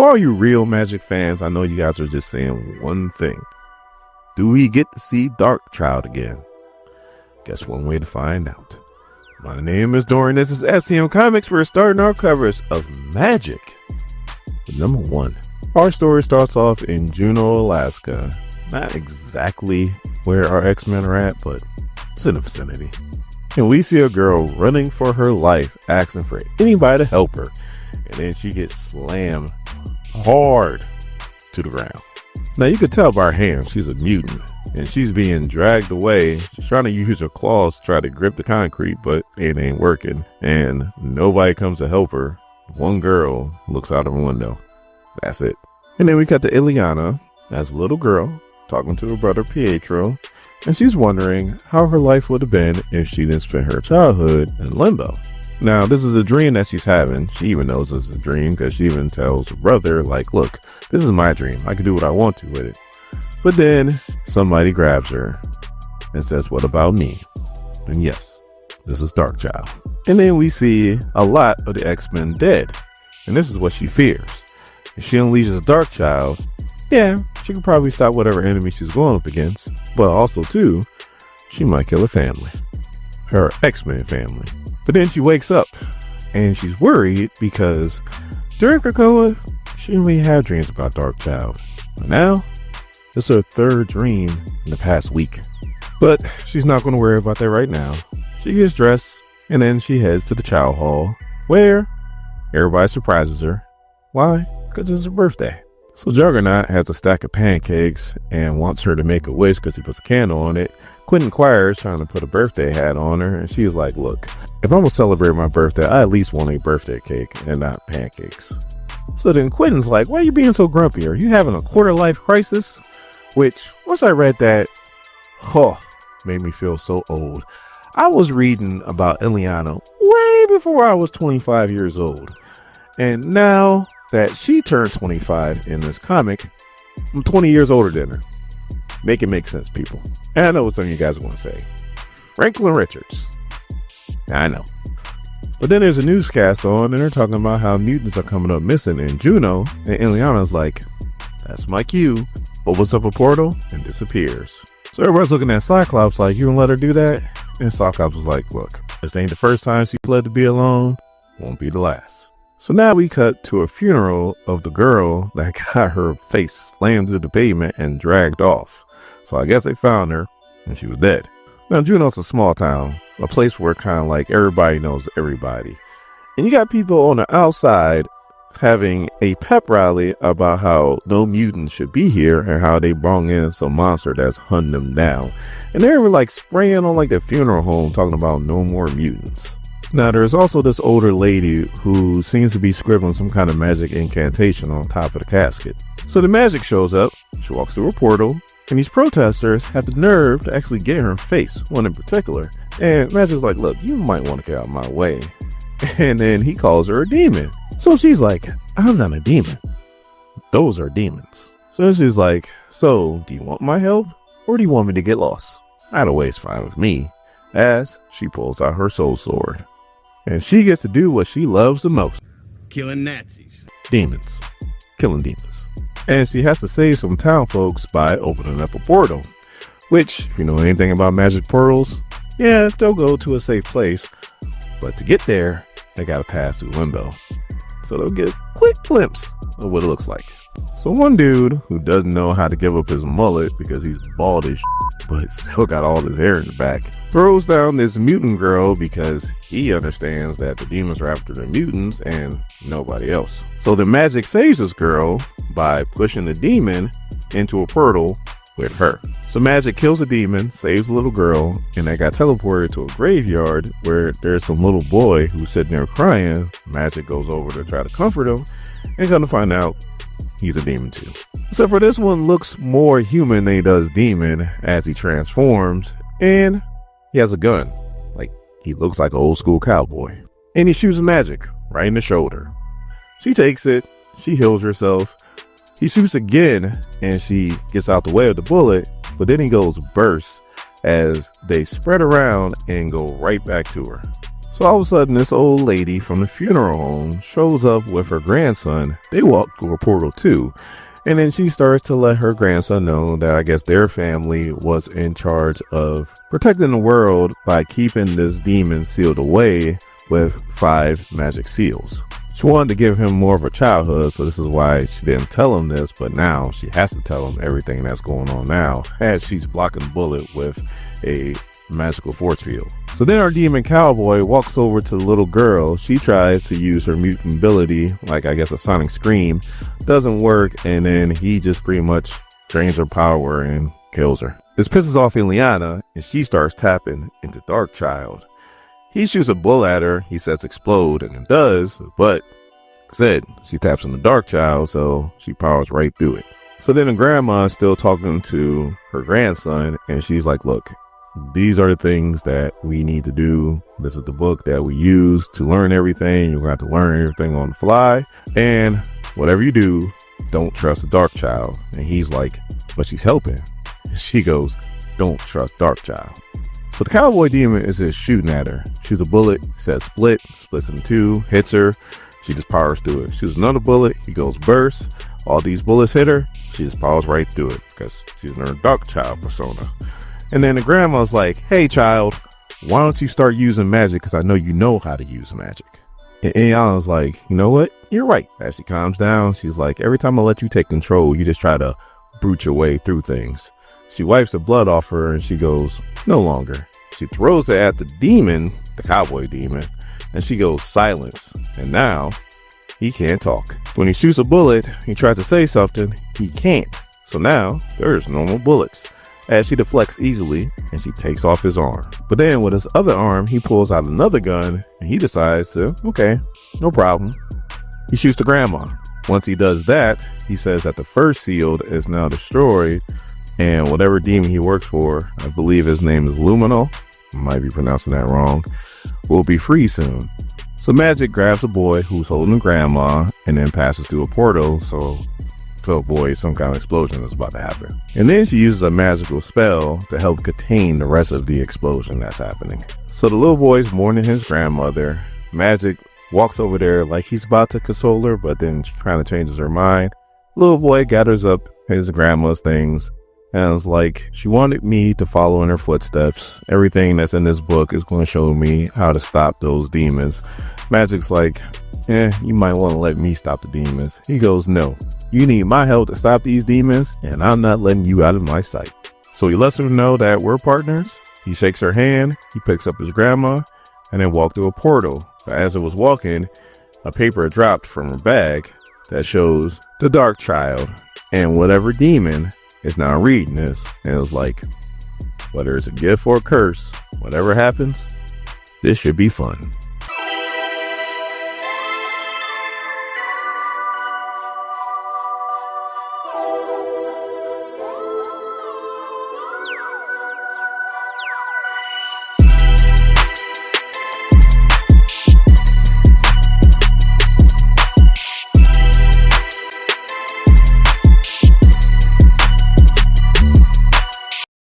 For all you real Magic fans, I know you guys are just saying one thing. Do we get to see DarkChild again? Guess one way to find out. My name is Dorian. This is SCM Comics. We're starting our covers of Magik. But number one, our story starts off in Juneau, Alaska. Not exactly where our X-Men are at, but it's in the vicinity. And we see a girl running for her life, asking for anybody to help her. And then she gets slammed hard to the ground. Now you could tell by her hands she's a mutant, and she's being dragged away. She's trying to use her claws to try to grip the concrete, but it ain't working, and nobody comes to help her. One girl looks out of a window. That's it. And then we cut to Ilyanna as a little girl talking to her brother Pietro, and she's wondering how her life would have been if she didn't spend her childhood in limbo. Now, this is a dream that she's having. She even knows this is a dream because she even tells her brother, like, look, this is my dream. I can do what I want to with it. But then somebody grabs her and says, what about me? And yes, this is DarkChild. And then we see a lot of the X-Men dead. And this is what she fears. If she unleashes DarkChild, yeah, she could probably stop whatever enemy she's going up against. But also, too, she might kill her family. Her X-Men family. But then she wakes up and she's worried because during Krakoa, she didn't really have dreams about DarkChild. But now, it's her third dream in the past week. But she's not going to worry about that right now. She gets dressed and then she heads to the Child Hall where everybody surprises her. Why? Because it's her birthday. So Juggernaut has a stack of pancakes and wants her to make a wish because he puts a candle on it. Quentin Quire is trying to put a birthday hat on her, and she's like, look, if I'm going to celebrate my birthday, I at least want a birthday cake and not pancakes. So then Quentin's like, why are you being so grumpy? Are you having a quarter-life crisis? Which, once I read that, made me feel so old. I was reading about Ilyanna way before I was 25 years old. And now that she turned 25 in this comic, I'm 20 years older than her. Make it make sense, people. And I know what some of you guys want to say. Franklin Richards. I know. But then there's a newscast on and they're talking about how mutants are coming up missing in Juneau. And Ilyanna's like, that's my cue. Opens up a portal and disappears. So everybody's looking at Cyclops like, you gonna let her do that? And Cyclops was like, look, this ain't the first time she's fled to be alone. Won't be the last. So now we cut to a funeral of the girl that got her face slammed to the pavement and dragged off. So I guess they found her and she was dead. Now Juneau's a small town, a place where kind of like everybody knows everybody. And you got people on the outside having a pep rally about how no mutants should be here and how they brought in some monster that's hunting them down. And they were like spraying on like the funeral home talking about no more mutants. Now, there's also this older lady who seems to be scribbling some kind of magic incantation on top of the casket. So the Magik shows up, she walks through a portal, and these protesters have the nerve to actually get her in face, one in particular. And Magik's like, look, you might want to get out of my way. And then he calls her a demon. So she's like, I'm not a demon. Those are demons. So she's like, so do you want my help or do you want me to get lost? Either way is fine with me, as she pulls out her soul sword. And she gets to do what she loves the most. Killing Nazis. Demons. Killing demons. And she has to save some town folks by opening up a portal. Which, if you know anything about magic portals, yeah, they'll go to a safe place. But to get there, they gotta pass through limbo. So they'll get a quick glimpse of what it looks like. So one dude who doesn't know how to give up his mullet because he's bald as but still got all his hair in the back, throws down this mutant girl because he understands that the demons are after the mutants and nobody else. So the Magik saves this girl by pushing the demon into a portal with her. So Magik kills the demon, saves the little girl, and they got teleported to a graveyard where there's some little boy who's sitting there crying. Magik goes over to try to comfort him and come to find out he's a demon too. Except for this one looks more human than he does demon as he transforms, and he has a gun. Like, he looks like an old school cowboy. And he shoots Magik right in the shoulder. She takes it, she heals herself. He shoots again and she gets out the way of the bullet, but then he goes burst as they spread around and go right back to her. So all of a sudden, this old lady from the funeral home shows up with her grandson. They walk through a portal too. And then she starts to let her grandson know that I guess their family was in charge of protecting the world by keeping this demon sealed away with 5 magic seals. She wanted to give him more of a childhood, so this is why she didn't tell him this, but now she has to tell him everything that's going on now, as she's blocking the bullet with a magical force field. So then our demon cowboy walks over to the little girl. She tries to use her mutant ability, like I guess a sonic scream. Doesn't work, and then he just pretty much drains her power and kills her. This pisses off Ilyanna, and she starts tapping into DarkChild. He shoots a bullet at her. He says explode, and it does, but like I said, she taps into DarkChild, so she powers right through it. So then the grandma is still talking to her grandson, and she's like, look, these are the things that we need to do. This is the book that we use to learn everything. You're going to have to learn everything on the fly. And whatever you do, don't trust the DarkChild. And he's like, but she's helping. And she goes, don't trust DarkChild. So the cowboy demon is just shooting at her. Shoots a bullet, says split, splits in 2, hits her. She just powers through it. Shoots another bullet, he goes burst. All these bullets hit her. She just powers right through it because she's in her DarkChild persona. And then the grandma's like, hey, child, why don't you start using magic? Because I know you know how to use magic. And Ilyanna's like, you know what? You're right. As she calms down, she's like, every time I let you take control, you just try to brute your way through things. She wipes the blood off her and she goes, no longer. She throws it at the demon, the cowboy demon, and she goes silence. And now he can't talk. When he shoots a bullet, he tries to say something. He can't. So now there's normal bullets. As she deflects easily and she takes off his arm. But then with his other arm, he pulls out another gun and he decides to, okay, no problem. He shoots the grandma. Once he does that, he says that the first shield is now destroyed and whatever demon he works for, I believe his name is Lumino, might be pronouncing that wrong, will be free soon. So Magik grabs the boy who's holding the grandma and then passes through a portal to avoid some kind of explosion that's about to happen. And then she uses a magical spell to help contain the rest of the explosion that's happening. So the little boy's mourning his grandmother. Magik walks over there like he's about to console her, but then she kind of changes her mind. Little boy gathers up his grandma's things and is like, she wanted me to follow in her footsteps. Everything that's in this book is going to show me how to stop those demons. Magik's like, you might want to let me stop the demons. He goes, no. You need my help to stop these demons, and I'm not letting you out of my sight. So he lets her know that we're partners. He shakes her hand, he picks up his grandma, and then walks through a portal. But as it was walking, a paper dropped from her bag that shows the DarkChild. And whatever demon is now reading this, and it was like, whether it's a gift or a curse, whatever happens, this should be fun.